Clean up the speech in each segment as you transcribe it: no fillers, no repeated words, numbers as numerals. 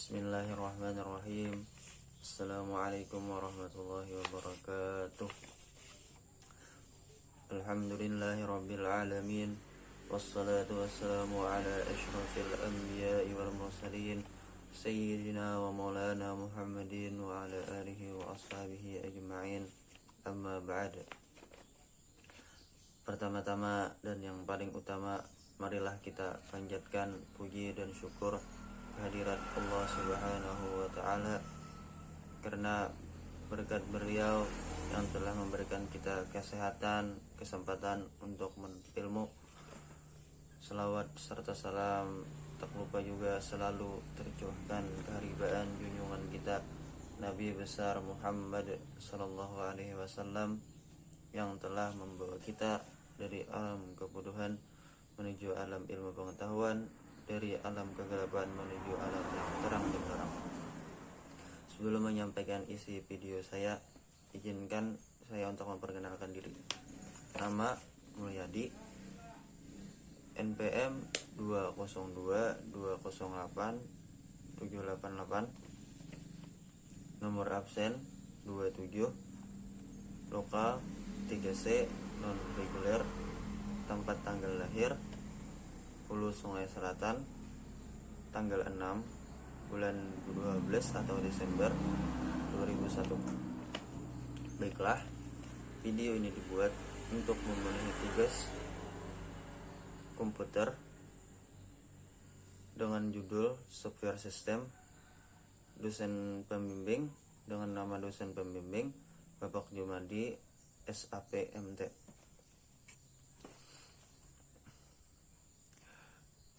Bismillahirrahmanirrahim. Assalamualaikum warahmatullahi wabarakatuh. Alhamdulillahirabbil alamin. Wassalatu wassalamu ala asyrafil anbiya'i wal mursalin sayyidina wa maulana Muhammadin wa ala alihi wa ashabihi ajma'in. Amma ba'd. Pertama-tama dan yang paling utama, marilah kita panjatkan puji dan syukur kehadirat Allah Subhanahu wa Ta'ala, karena berkat beliau yang telah memberikan kita kesehatan, kesempatan untuk menuntut ilmu. Selawat serta salam tak lupa juga selalu tercurahkan keharibaan junjungan kita Nabi besar Muhammad sallallahu alaihi wasallam, yang telah membawa kita dari alam kebodohan menuju alam ilmu pengetahuan, dari alam kegelapan menuju alam yang terang benderang. Sebelum menyampaikan isi video saya, izinkan saya untuk memperkenalkan diri. Nama Mulyadi, NPM 202208788, nomor absen 27, lokal 3C, non reguler, tempat tanggal lahir Hulu Sungai Selatan, tanggal 6 bulan 12 atau Desember 2001. Baiklah, video ini dibuat untuk memenuhi tugas komputer dengan judul Software System. Dosen pembimbing dengan nama dosen pembimbing Bapak Jumadi SAPMT.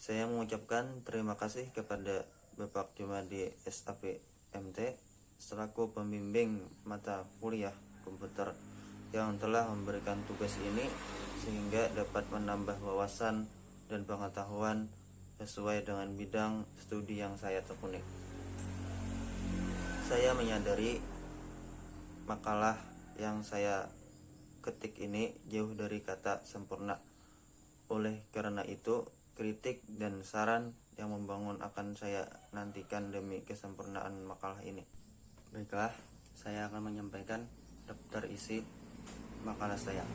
Saya mengucapkan terima kasih kepada Bapak Jumadi SAPMT selaku pembimbing mata kuliah komputer yang telah memberikan tugas ini, sehingga dapat menambah wawasan dan pengetahuan sesuai dengan bidang studi yang saya tekuni. Saya menyadari makalah yang saya ketik ini jauh dari kata sempurna. Oleh karena itu, kritik dan saran yang membangun akan saya nantikan demi kesempurnaan makalah ini. Baiklah, saya akan menyampaikan daftar isi makalah saya.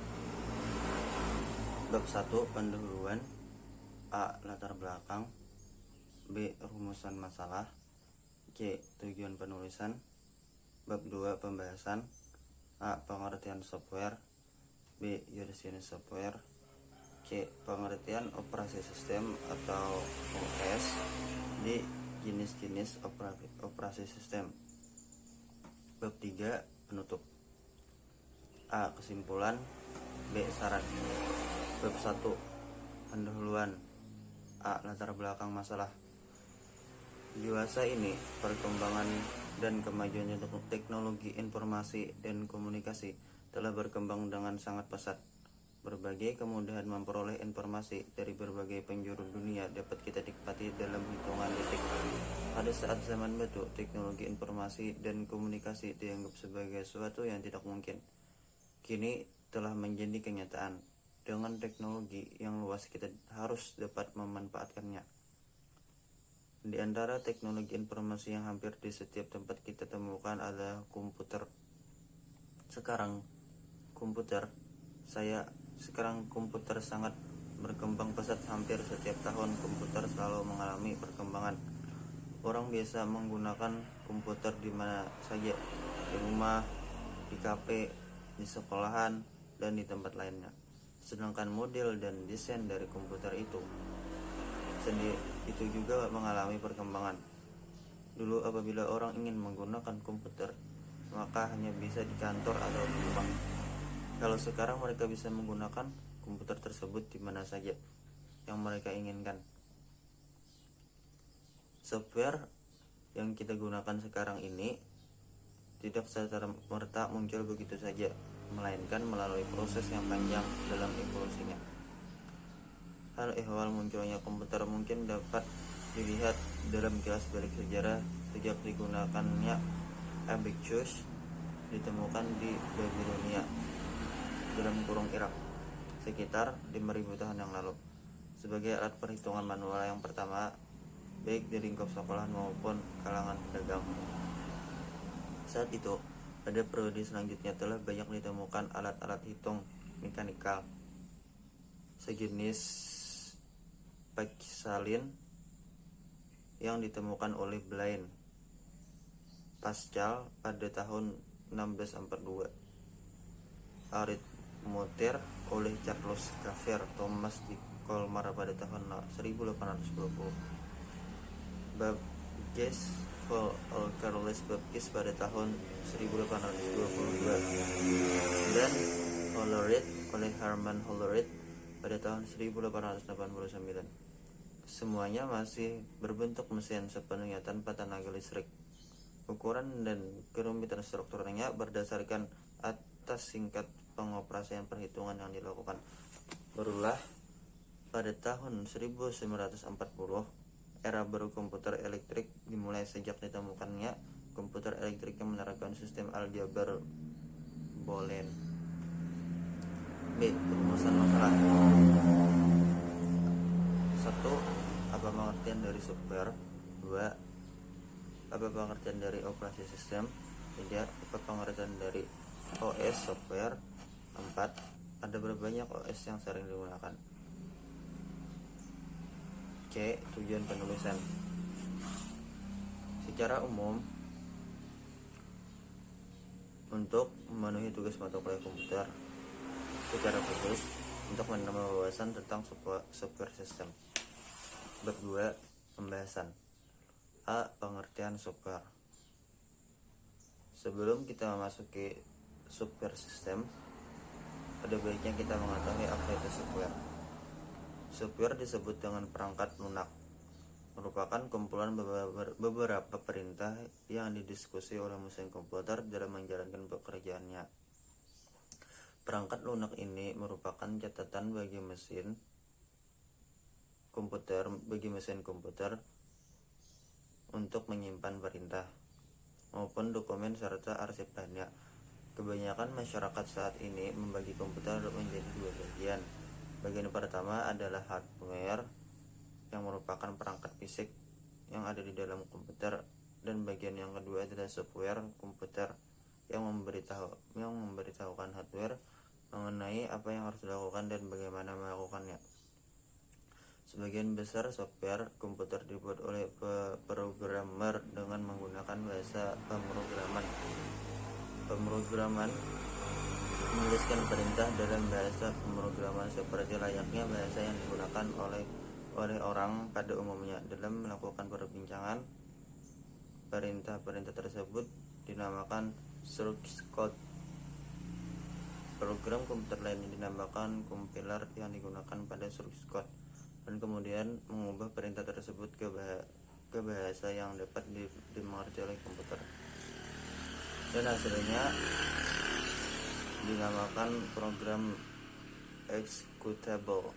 Bab 1, pendahuluan. A, latar belakang. B, rumusan masalah. C, tujuan penulisan. Bab 2, pembahasan. A, pengertian software. B, jenis software. C, pengertian operasi sistem atau OS. D, jenis-jenis operasi sistem. Bab 3, penutup. A, kesimpulan. B, saran. Bab 1, pendahuluan. A, latar belakang masalah. Di masa ini, perkembangan dan kemajuan teknologi informasi dan komunikasi telah berkembang dengan sangat pesat. Berbagai kemudahan memperoleh informasi dari berbagai penjuru dunia dapat kita nikmati dalam hitungan detik. Pada saat zaman batu, teknologi informasi dan komunikasi dianggap sebagai sesuatu yang tidak mungkin. Kini telah menjadi kenyataan. Dengan teknologi yang luas, kita harus dapat memanfaatkannya. Di antara teknologi informasi yang hampir di setiap tempat kita temukan adalah komputer. Sekarang komputer sangat berkembang pesat. Hampir setiap tahun komputer selalu mengalami perkembangan. Orang biasa menggunakan komputer di mana saja, di rumah, di kafe, di sekolahan, dan di tempat lainnya. Sedangkan model dan desain dari komputer itu juga mengalami perkembangan. Dulu apabila orang ingin menggunakan komputer, maka hanya bisa di kantor atau di rumah. Kalau sekarang mereka bisa menggunakan komputer tersebut di mana saja yang mereka inginkan. Software yang kita gunakan sekarang ini tidak serta-merta muncul begitu saja, melainkan melalui proses yang panjang dalam evolusinya. Hal ehwal munculnya komputer mungkin dapat dilihat dalam kilas balik sejarah. Sejak digunakannya abacus ditemukan di Babilonia dalam kurung Irak sekitar 5.000 tahun yang lalu sebagai alat perhitungan manual yang pertama baik di lingkup sekolah maupun kalangan pedagang. Saat itu, pada periode selanjutnya telah banyak ditemukan alat-alat hitung mekanikal sejenis Paxalin yang ditemukan oleh Blaine Pascal pada tahun 1642, aritmotir oleh Charles Xavier Thomas di Colmar pada tahun 1820, Babges for Carolus Babges pada tahun 1822, dan Hollerith oleh Herman Hollerith pada tahun 1889. Semuanya masih berbentuk mesin sepenuhnya tanpa tenaga listrik. Ukuran dan kerumitan strukturnya berdasarkan atas singkat pengoperasian perhitungan yang dilakukan. Barulah pada tahun 1940 era baru komputer elektrik dimulai sejak ditemukannya komputer elektrik yang menerapkan sistem aljabar Boolean. B. Perumusan masalah. 1. Apa pengertian dari software? 2. Apa pengertian dari operasi sistem? 3. Apa pengertian dari OS software? 4. Ada berapa banyak OS yang sering digunakan? C. Tujuan penulisan. Secara umum, untuk memenuhi tugas mata kuliah komputer. Secara khusus, untuk menambah wawasan tentang software sistem. Bab 2. Pembahasan. A. Pengertian software. Sebelum kita memasuki software sistem, ada baiknya kita mengetahui apa itu software. Software disebut dengan perangkat lunak, merupakan kumpulan beberapa perintah yang didiskusi oleh mesin komputer dalam menjalankan pekerjaannya. Perangkat lunak ini merupakan catatan bagi mesin komputer untuk menyimpan perintah maupun dokumen serta arsip banyak. Kebanyakan masyarakat saat ini membagi komputer menjadi dua bagian. Bagian pertama adalah hardware yang merupakan perangkat fisik yang ada di dalam komputer, dan bagian yang kedua adalah software komputer yang memberitahukan hardware mengenai apa yang harus dilakukan dan bagaimana melakukannya. Sebagian besar software komputer dibuat oleh programmer dengan menggunakan bahasa pemrograman. Pemrograman menuliskan perintah dalam bahasa pemrograman seperti layaknya bahasa yang digunakan oleh orang pada umumnya dalam melakukan perbincangan. Perintah-perintah tersebut dinamakan source code. Program komputer lainnya dinamakan compiler yang digunakan pada source code, dan kemudian mengubah perintah tersebut ke bahasa yang dapat dimengerti oleh komputer, dan hasilnya dinamakan program executable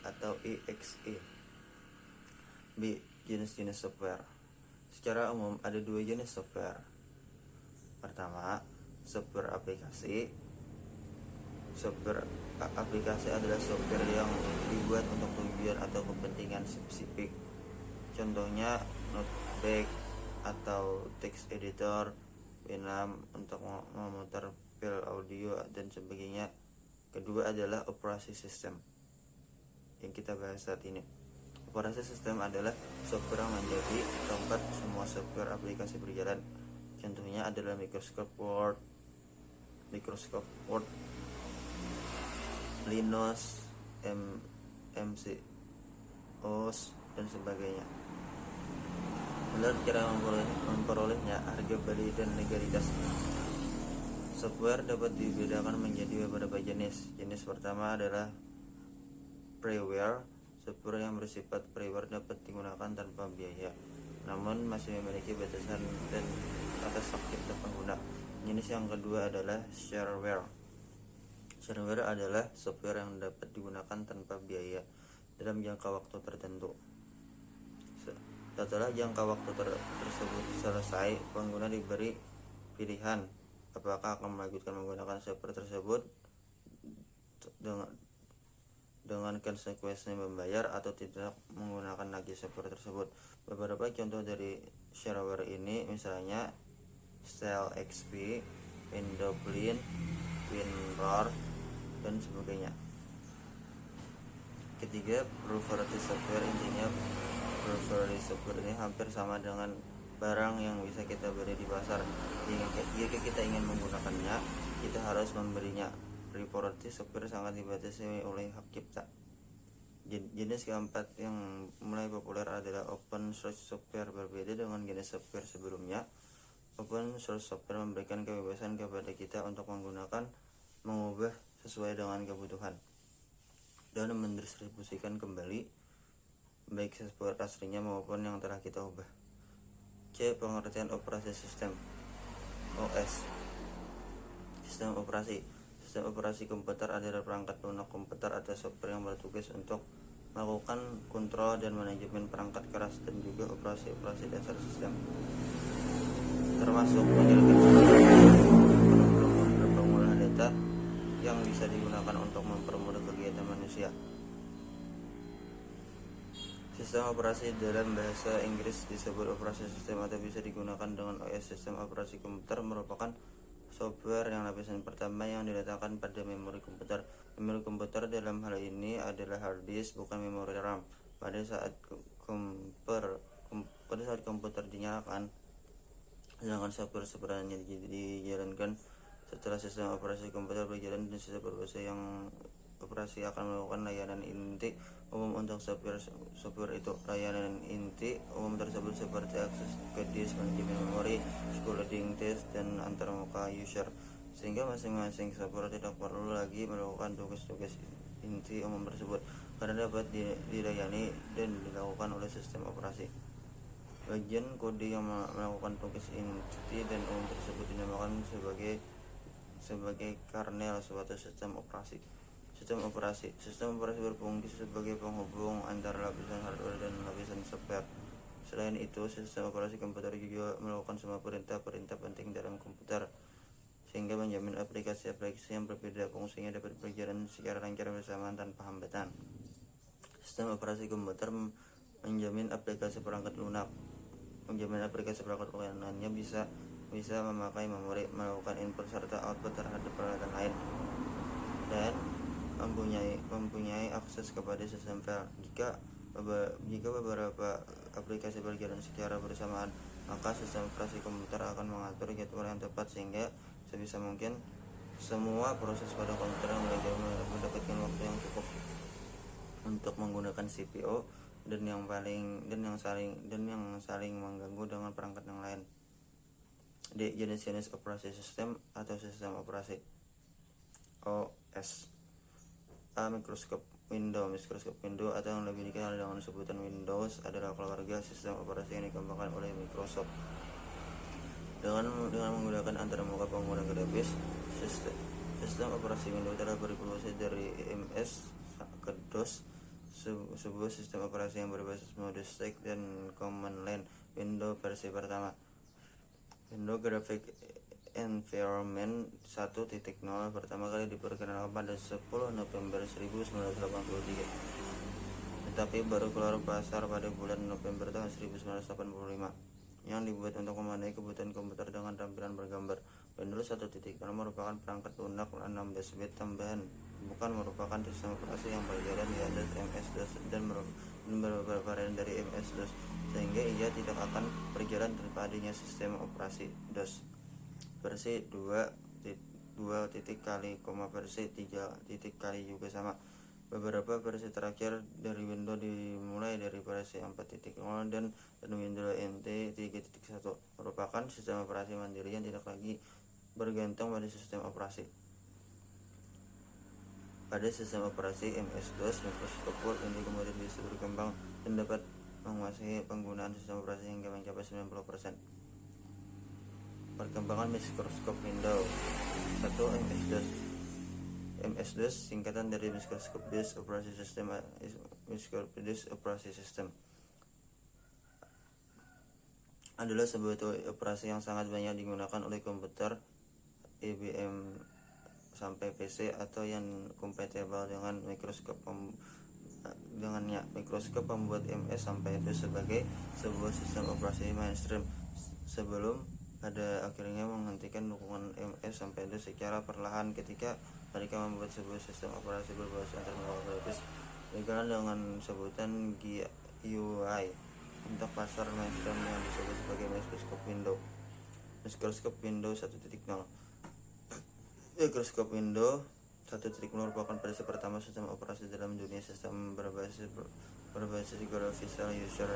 atau EXE. B. Jenis-jenis software. Secara umum ada dua jenis software. Pertama, software aplikasi. Software aplikasi adalah software yang dibuat untuk tujuan atau kepentingan spesifik. Contohnya notepad atau text editor, Winamp untuk memutar file audio dan sebagainya. Kedua adalah operasi sistem yang kita bahas saat ini. Operasi sistem adalah software yang menjadi tempat semua software aplikasi berjalan. Contohnya adalah Microsoft Word, Linux, MC OS dan sebagainya. Menurut cara memperolehnya, harga beli dan legalitas. Software dapat dibedakan menjadi beberapa jenis. Jenis pertama adalah freeware. Software yang bersifat freeware dapat digunakan tanpa biaya, namun masih memiliki batasan dan atas hak cipta pengguna. Jenis yang kedua adalah shareware. Shareware adalah software yang dapat digunakan tanpa biaya dalam jangka waktu tertentu. Setelah jangka waktu tersebut selesai, pengguna diberi pilihan apakah akan melanjutkan menggunakan software tersebut dengan konsekuensi membayar atau tidak menggunakan lagi software tersebut. Beberapa contoh dari shareware ini misalnya Style XP, Windows Clean, WinRAR, dan sebagainya. Ketiga, proprietary software. Intinya proprietary software ini hampir sama dengan barang yang bisa kita beli di pasar. Jika kita ingin menggunakannya, kita harus membelinya. Proprietary software sangat dibatasi oleh hak cipta. Jenis keempat yang mulai populer adalah open source software. Berbeda dengan jenis software sebelumnya, open source software memberikan kebebasan kepada kita untuk mengubah sesuai dengan kebutuhan dan mendistribusikan kembali baik software aslinya maupun yang telah kita ubah. C. Pengertian operasi sistem OS. Sistem operasi. Sistem operasi komputer adalah perangkat lunak komputer atau software yang bertugas untuk melakukan kontrol dan manajemen perangkat keras dan juga operasi-operasi dasar sistem, termasuk menjalankan pengolahan data yang bisa digunakan untuk mempermudah kegiatan manusia. Sistem operasi dalam bahasa Inggris disebut operasi sistem atau bisa digunakan dengan OS. Sistem operasi komputer merupakan software yang lapisan pertama yang diletakkan pada memori komputer. Memori komputer dalam hal ini adalah hard disk, bukan memori RAM. Pada saat komputer dinyalakan, sedangkan software sebenarnya dijalankan setelah sistem operasi komputer berjalan, dan sistem operasi akan melakukan layanan inti umum untuk software itu. Layanan inti umum tersebut seperti akses ke disk, manajemen memori, loading test, dan antarmuka user, sehingga masing-masing software tidak perlu lagi melakukan tugas-tugas inti umum tersebut karena dapat dilayani dan dilakukan oleh sistem operasi. Bagian kode yang melakukan tugas inti dan umum tersebut dinamakan sebagai kernel suatu sistem operasi. Sistem operasi berfungsi sebagai penghubung antara lapisan hardware dan lapisan software. Selain itu, sistem operasi komputer juga melakukan semua perintah-perintah penting dalam komputer, sehingga menjamin aplikasi-aplikasi yang berbeda fungsinya dapat berjalan secara lancar bersamaan tanpa hambatan. Sistem operasi komputer menjamin aplikasi perangkat lunak lainnya bisa memakai memori, melakukan input serta output terhadap peralatan lain, dan mempunyai akses kepada sistem file. Jika beberapa aplikasi berjalan secara bersamaan, maka sistem operasi komputer akan mengatur jadwal yang tepat sehingga sebisa mungkin semua proses pada komputer mendapatkan waktu yang cukup untuk menggunakan CPU dan yang saling mengganggu dengan perangkat yang lain. D. Jenis-jenis operasi sistem atau sistem operasi. OS. A. Microsoft Windows atau yang lebih dikenal dengan sebutan Windows adalah keluarga sistem operasi yang dikembangkan oleh Microsoft dengan menggunakan antarmuka pengguna grafis. Sistem operasi Windows telah berevolusi dari MS ke DOS, sebuah sistem operasi yang berbasis modus stack dan command line. Windows versi pertama, Windows Graphic Environment 1.0, pertama kali diperkenalkan pada 10 November 1983, tetapi baru keluar pasar pada bulan November tahun 1985, yang dibuat untuk memenuhi kebutuhan komputer dengan tampilan bergambar. Windows 1.0 merupakan perangkat lunak 16 bit tambahan, bukan merupakan sistem operasi yang berjalan di atas MS-DOS dan beberapa varian dari MS-DOS, sehingga ia tidak akan berjalan tanpa adanya sistem operasi DOS. Versi 2 versi 3 juga sama. Beberapa versi terakhir dari Windows dimulai dari versi 4.0 dan Windows NT 3.1 merupakan sistem operasi mandiri yang tidak lagi bergantung pada sistem operasi. Pada sistem operasi MS-DOS, Microsoft Word ini kemudian bisa berkembang dan dapat menguasai penggunaan sistem operasi hingga mencapai 90%. Perkembangan Microsoft Windows 1. MS-DOS singkatan dari Microsoft Disk Operasi System. Microsoft Disk Operasi System adalah sebuah operasi yang sangat banyak digunakan oleh komputer IBM sampai PC atau yang kompatibel dengan mikroskop dengannya. Mikroskop membuat MS sampai itu sebagai sebuah sistem operasi mainstream sebelum pada akhirnya menghentikan dukungan MS sampai itu secara perlahan ketika mereka membuat sebuah sistem operasi berbasis terminal grafis dikenal dengan sebutan GUI untuk pasar mainstream yang disebut sebagai mikroskop Windows. Mikroskop Windows 1.0. Mikroskop Windows 1.0 merupakan versi pertama sistem operasi dalam dunia sistem berbasis Graphical User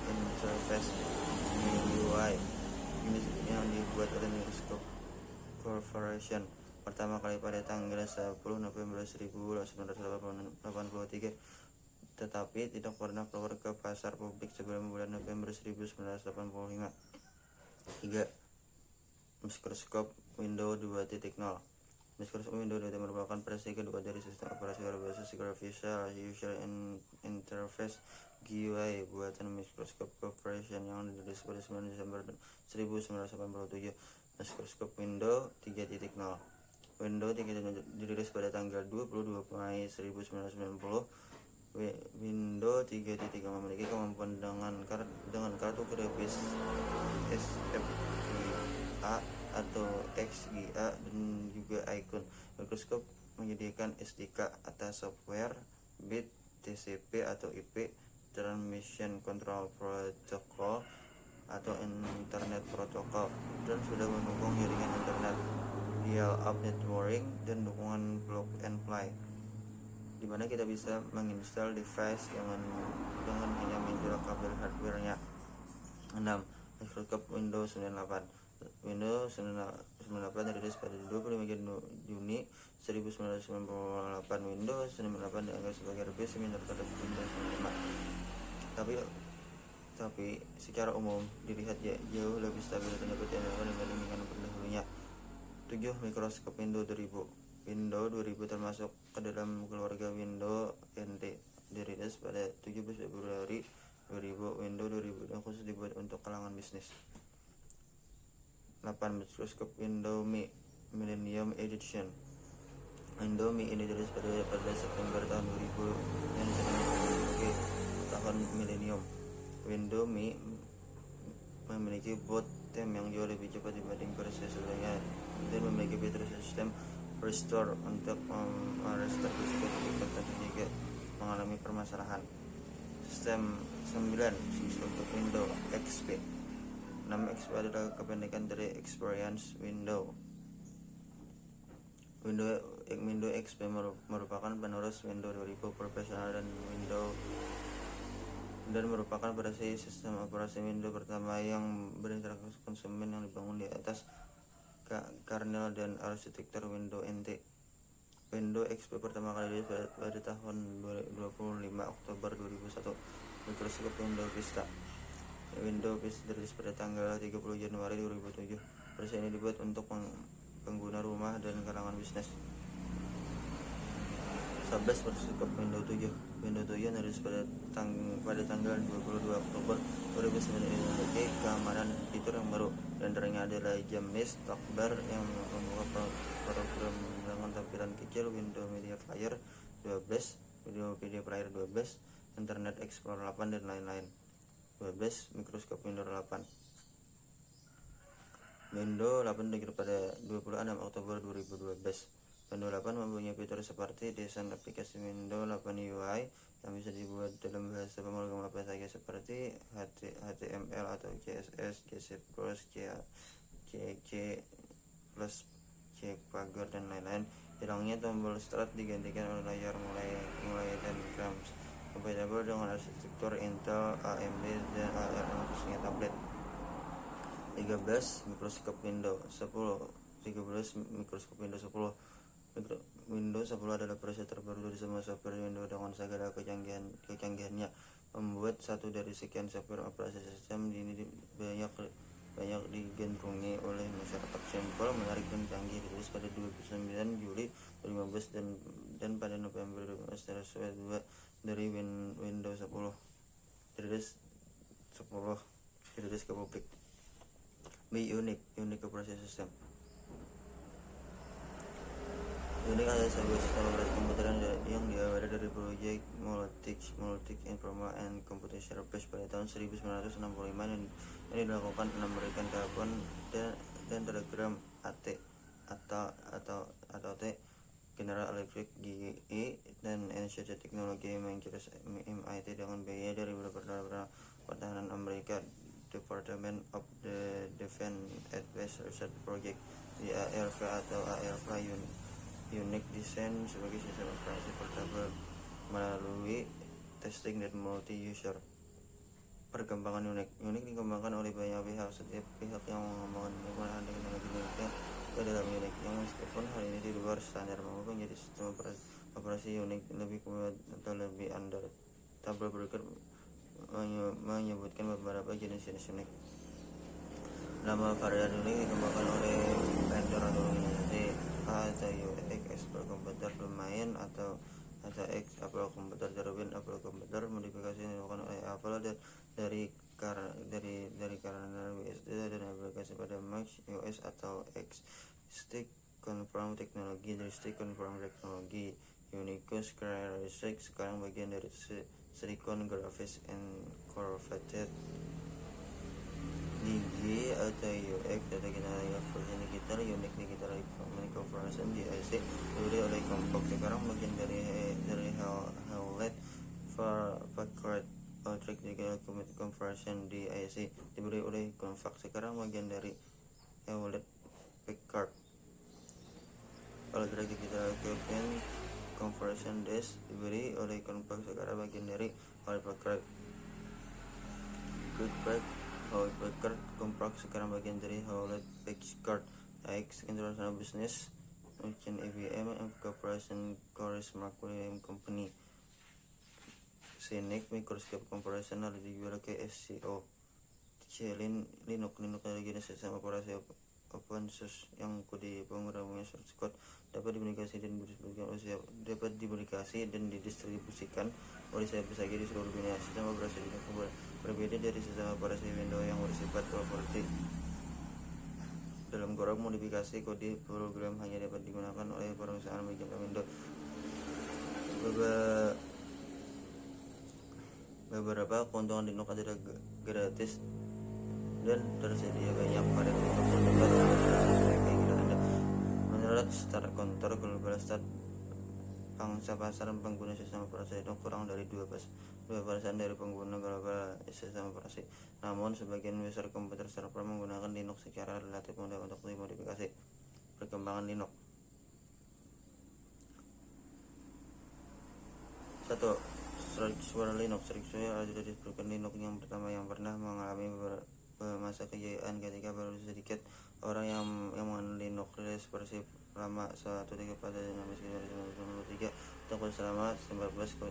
Interface GUI ini yang dibuat oleh Microsoft Corporation pertama kali pada tanggal 10 November 1983, tetapi tidak pernah keluar ke pasar publik sebelum bulan November 1985. 3. Mikroskop Windows 2.0. Mikroskop Windows 2.0 merupakan versi kedua dari sistem operasi berbasis Graphical User Interface GUI buatan Microsoft Corporation yang dirilis pada 9 Desember 1987. Mikroskop Windows 3.0. Windows 3.0 dirilis pada tanggal 22 Mei 1990. Windows 3.3 memiliki kemampuan dengan kartu grafis SFGA atau XGA dan juga icon. Microskop menyediakan SDK atas software bit TCP atau IP Transmission Control Protocol atau Internet Protocol dan sudah mendukung jaringan internet, dial-up networking dan dukungan plug and play, di mana kita bisa menginstal device dengan hanya menjual kabel hardware-nya. 6. Mikroskop Windows 98. Windows 98 dirilis pada 25 Juni 1998. Windows 98 dianggap sebagai revisi minor terhadap Windows 95. Tapi secara umum dilihat jauh lebih stabil dan dapat diandalkan dibandingkan pendahulunya. 7. Mikroskop Windows 2000. Windows 2000 termasuk ke dalam keluarga Windows NT, dirilis pada 17 Februari 2000. Windows 2000 yang khusus dibuat untuk kalangan bisnis. 8. Mikroskop Windows Me Millennium Edition. Windows Me ini dirilis pada September tahun 2000 yang disebut sebagai tahun milenium. Windows Me memiliki boot time yang jauh lebih cepat dibanding versi sebelumnya dan memiliki fitur sistem restore untuk merestore disket jika jika mengalami permasalahan. Sistem 9. Untuk Windows XP. Nama XP adalah kependekan dari Experience Windows. Windows XP merupakan penerus Windows 2000 Professional dan merupakan versi sistem operasi Windows pertama yang berinteraksi konsumen yang dibangun di atas kernel dan arsitektur Windows NT. Windows XP pertama kali dirilis pada tahun 25 Oktober 2001. Microsoft Windows Vista. Windows Vista dirilis pada tanggal 30 Januari 2007. Versi ini dibuat untuk pengguna rumah dan kalangan bisnis. 11. Microsoft Windows 7. Windows 7 dirilis pada tanggal 22 Oktober 2009 ini memiliki keamanan fitur yang baru, dan antaranya adalah James Talkbar yang membuka program dengan tampilan kecil, Windows Media Player 12, Video Player 12, Internet Explorer 8 dan lain-lain. 12. Microsoft Windows 8. Windows 8 dirilis pada 26 Oktober 2012. Windows 8 mempunyai fitur seperti desain aplikasi Windows 8 UI yang bisa dibuat dalam bahasa pemrogram apa saja seperti HTML atau CSS, JavaScript, CC++, Jpager dan lain-lain. Hilangnya tombol Start digantikan oleh layar mulai dan grams. Kompatibel dengan arsitektur Intel, AMD dan ARM khususnya tablet. 13. Microsoft Windows 10. 13. Microsoft Windows 10. Windows 10 adalah versi terbaru dari semua software Windows dengan segala kecanggihannya, membuat satu dari sekian software operasi sistem ini banyak digandrungi oleh masyarakat. Simpel, menarik dan canggih. Dirilis pada 29 Juli 2015 dan pada November 2015 sesuai 2 dari Windows 10 dirilis ke publik. Unique operasi sistem. Unix adalah sebuah sistem operasi komputer yang diawali dari proyek Multics Informal and Computational Base pada tahun 1965 yang dilakukan penambahan telepon dan telegram AT atau T, General Electric GE, dan Institute Teknologi Manchester MIT dengan biaya dari beberapa pertahanan Amerika, Department of the Defense Advanced Research Project (DARPA) atau ARPA. Unix desain sebagai sistem operasi portable melalui testing dan multi-user. Perkembangan Unix dikembangkan oleh banyak pihak. Setiap pihak yang mengembangkan teknologi Unix ke dalam Unix, yang meskipun hal ini di luar standar, mampu menjadi sistem operasi Unix lebih kuat atau lebih andal. Tabel berikut menyebutkan beberapa jenis-jenis Unix. Nama varian Unix dikembangkan oleh vendor atau organisasi. A atau UX Apple Computer Domain atau X Apple Computer Darwin Apple Computer. Modifikasi yang dilakukan oleh Apple dari karena WSD dan aplikasi pada Mac OS atau X. Stick Conform Teknologi dari Stick Conform Teknologi. Unicode Characteristics sekarang bagian dari Silicon Graphics Incorporated. DG atau UX atau kita versi digital Unix Digital Corporation DIC diberi oleh Compaq, sekarang bagian dari Hewlett Packard. Electric Digital Corporation DIC diberi oleh Compaq, sekarang bagian dari Hewlett Packard. Electric Digital Corporation DIC diberi oleh Compaq, sekarang bagian dari Hewlett Packard. Hewlett Packard Compaq, sekarang bagian dari Hewlett Packard. X International Business Machine IBM Corporation Corus Marketing Company. Synec Microsoft Corporation dijual ke SCO. Linux adalah jenis sistem operasi open source yang kode pemrogramannya source code dapat dipublikasi dan didistribusikan oleh siapa saja di seluruh dunia. Sistem operasi Linux berbeda dari sistem operasi Windows yang bersifat properti. Dalam kurang modifikasi kode program hanya dapat digunakan oleh perusahaan bagian Windows. Beberapa keuntungan Linux adalah gratis dan tersedia banyak varian Linux yang dapat keinginan Anda. Menurut StarCounter Global Stat, pangsa pasar pengguna sistem operasi Linux kurang dari 2% dari pengguna global sistem operasi. Namun sebagian besar komputer server menggunakan Linux secara relatif mudah untuk dimodifikasi. Perkembangan Linux. 1. Struktur Linux. Struktur adalah distribusi Linux yang pertama yang pernah mengalami masa kejayaan ketika baru sedikit orang yang mengenal Linux. Versi lama 1.3 pada 1993 untuk selama 14.2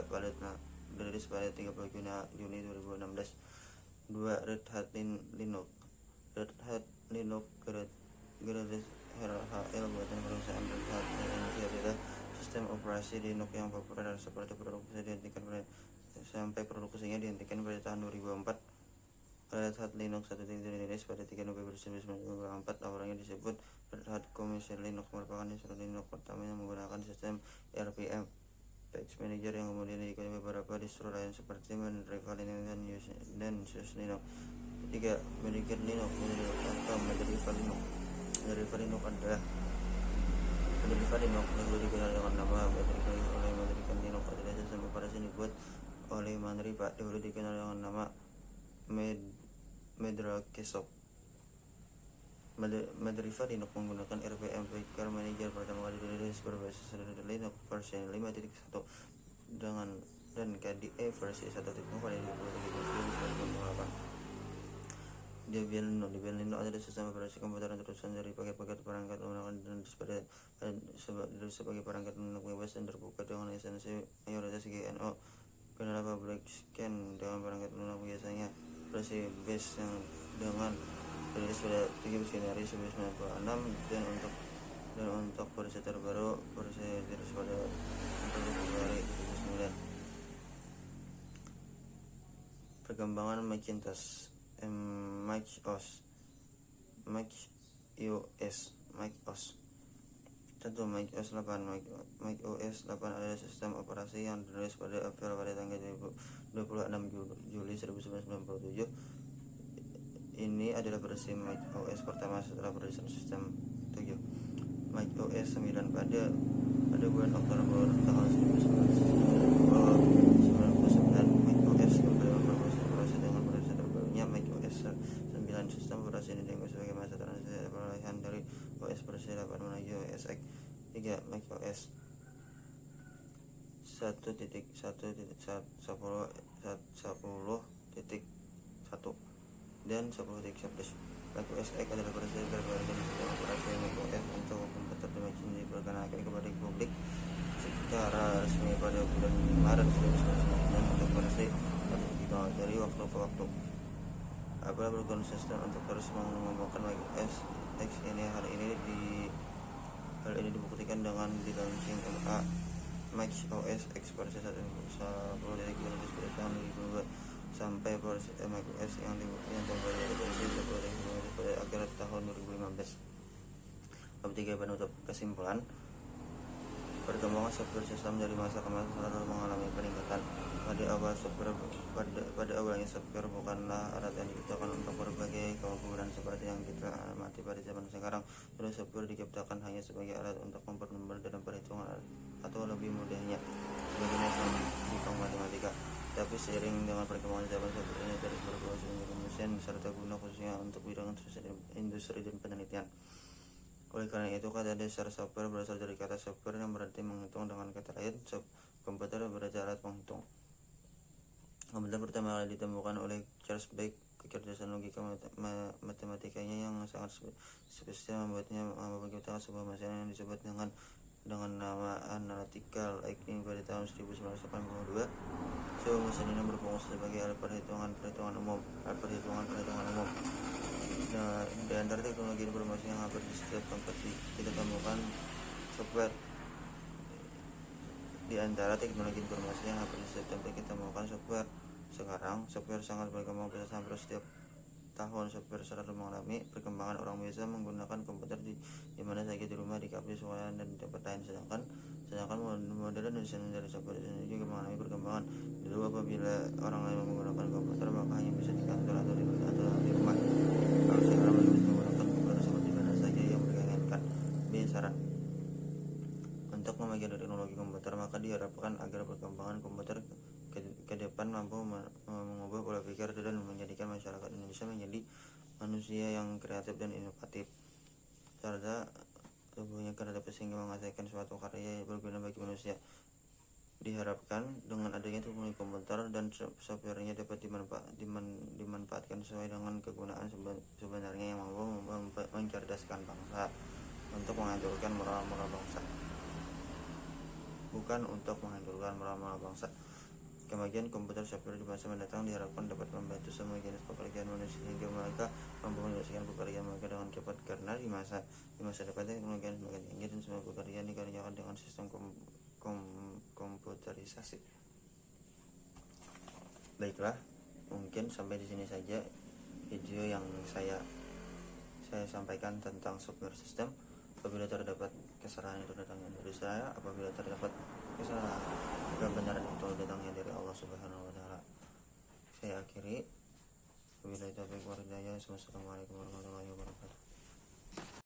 pada rilis pada 30 Juni 2016. 2. Red Hat Linux. Red Hat Linux gratis RHL buatan perusahaan Red Hat Inc. adalah sistem operasi Linux yang populer seperti produksinya dihentikan pada tahun 2004. Red Hat Linux 1.0 dirilis pada 3 November 1994. Awalnya disebut Red Hat Commercial Linux, merupakan distro Linux pertama yang menggunakan sistem RPM Package Manager yang kemudian diikuti beberapa distro lain seperti Mandriva Linux dan SUSE Linux. 3. Medicare Linux atau Mandriva Linux. Mandriva Linux adalah Mandriva Linux dahulu dikenal dengan nama Mandriva oleh Mandriva Linux adalah sistem operasi dibuat oleh Mandriva, dahulu dikenal dengan nama Madrakesoft. Mandriva Linux menggunakan RPM Package Manager pertama kali dirilis berbasis Linux versi 5.1 dan KDE versi 1.0 pada 2008. Debian Linux adalah sistem operasi komputer terusan dari paket-paket perangkat menggunakan Linux sebagai perangkat Linux bebas dan terbuka dengan lisensi mayoritas GNU. General Public Scan dengan perangkat Linux biasanya versi base yang dengan rilis pada 17 Januari 1996 dan untuk versi terbaru versi rilis pada 4 Februari 2009. Perkembangan Macintosh, Mac OS. 1. macOS 8. macOS 8 adalah sistem operasi yang dirilis pada April pada tanggal 26 Juli 1997. Ini adalah versi macOS pertama setelah perilisan sistem 7. macOS 9 pada bulan Oktober tahun 1999. macOS kembali memproses dengan perilisan terbarunya macOS 9. Sistem operasi ini dianggap sebagai masa transisi peralihan dari OS versi 8 menuju OS X 3. macOS 1.10.1 dan 10.11. macOS X adalah versi terbaru dari sistem operasi macOS untuk komputer Dimension diperkenalkan kepada publik secara resmi pada bulan Maret 2009 untuk versi dari waktu ke waktu. Apple berkonsisten untuk terus mengembangkan macOS X ini. Hal ini dibuktikan dengan di launching macOS X versi 1.10 pada tahun 2002 sampai versi macOS yang terbaru versi 10.11 pada akhir tahun 2015. Bab 3 penutup. Kesimpulan, perkembangan software sistem dari masa ke masa selalu mengalami peningkatan. Pada awalnya software bukanlah alat yang diciptakan untuk berbagai kegunaan seperti yang kita amati pada zaman sekarang. Dulu software diciptakan hanya sebagai alat untuk mempermudah dalam perhitungan atau lebih mudahnya sebagai hitung matematika. Tapi seiring dengan perkembangan zaman, software ini terus berproses menjadi mesin serta guna khususnya untuk bidang industri dan penelitian. Oleh karena itu, kata dasar software berasal dari kata software yang berarti menghitung. Dengan kata lain, komputer berarti alat penghitung. Komputer pertama kali ditemukan oleh Charles Babbage. Kecerdasan logika matematikanya yang sangat spesial membuatnya mampu menciptakan sebuah mesin yang disebut dengan nama analytical lightning pada tahun 1982. Sebuah mesin ini berfungsi sebagai alat perhitungan umum. Nah, di antara teknologi informasi yang hampir di setiap tempat kita temukan software. Di antara teknologi informasi yang hampir di setiap tempat kita temukan software. Sekarang, software sangat berkembang pesat. Hampir setiap tahun software selalu mengalami perkembangan. Orang biasa menggunakan komputer di mana saja, di rumah, di kafe, sekolah, dan di tempat lain. Sedangkan model dan desain dari software ini juga mengalami perkembangan. Dulu apabila orang lain menggunakan komputer, maka hanya bisa di kantor atau di rumah. Kalau sekarang mereka bisa menggunakan komputer seperti mana saja yang mereka inginkan. Saran untuk memajukan teknologi komputer, maka diharapkan agar perkembangan komputer ke depan mampu mengubah pola pikir dan menjadikan masyarakat Indonesia menjadi manusia yang kreatif dan inovatif, serta tubuhnya kreatif sehingga menghasilkan suatu karya yang berguna bagi manusia. Diharapkan dengan adanya teknologi komputer dan softwarenya dapat dimanfaatkan sesuai dengan kegunaan sebenarnya yang mampu mencerdaskan bangsa untuk menghancurkan moral-moral bangsa, bukan untuk menghancurkan moral-moral bangsa. Kemajuan komputer software di masa mendatang diharapkan dapat membantu semua jenis pekerjaan manusia sehingga mereka mampu menyelesaikan pekerjaan mereka dengan cepat, karena di masa depan teknologi semakin tinggi dan semua pekerjaan dikerjakan dengan sistem komputerisasi. Baiklah, mungkin sampai di sini saja video yang saya sampaikan tentang software system. Apabila terdapat kesalahan itu datangnya dari saya, apabila terdapat kesalahan kebenaran itu datangnya dari Allah Subhanahu wa taala. Saya akhiri. Wabillahi taufiq wal hidayah. Wassalamualaikum warahmatullahi wabarakatuh.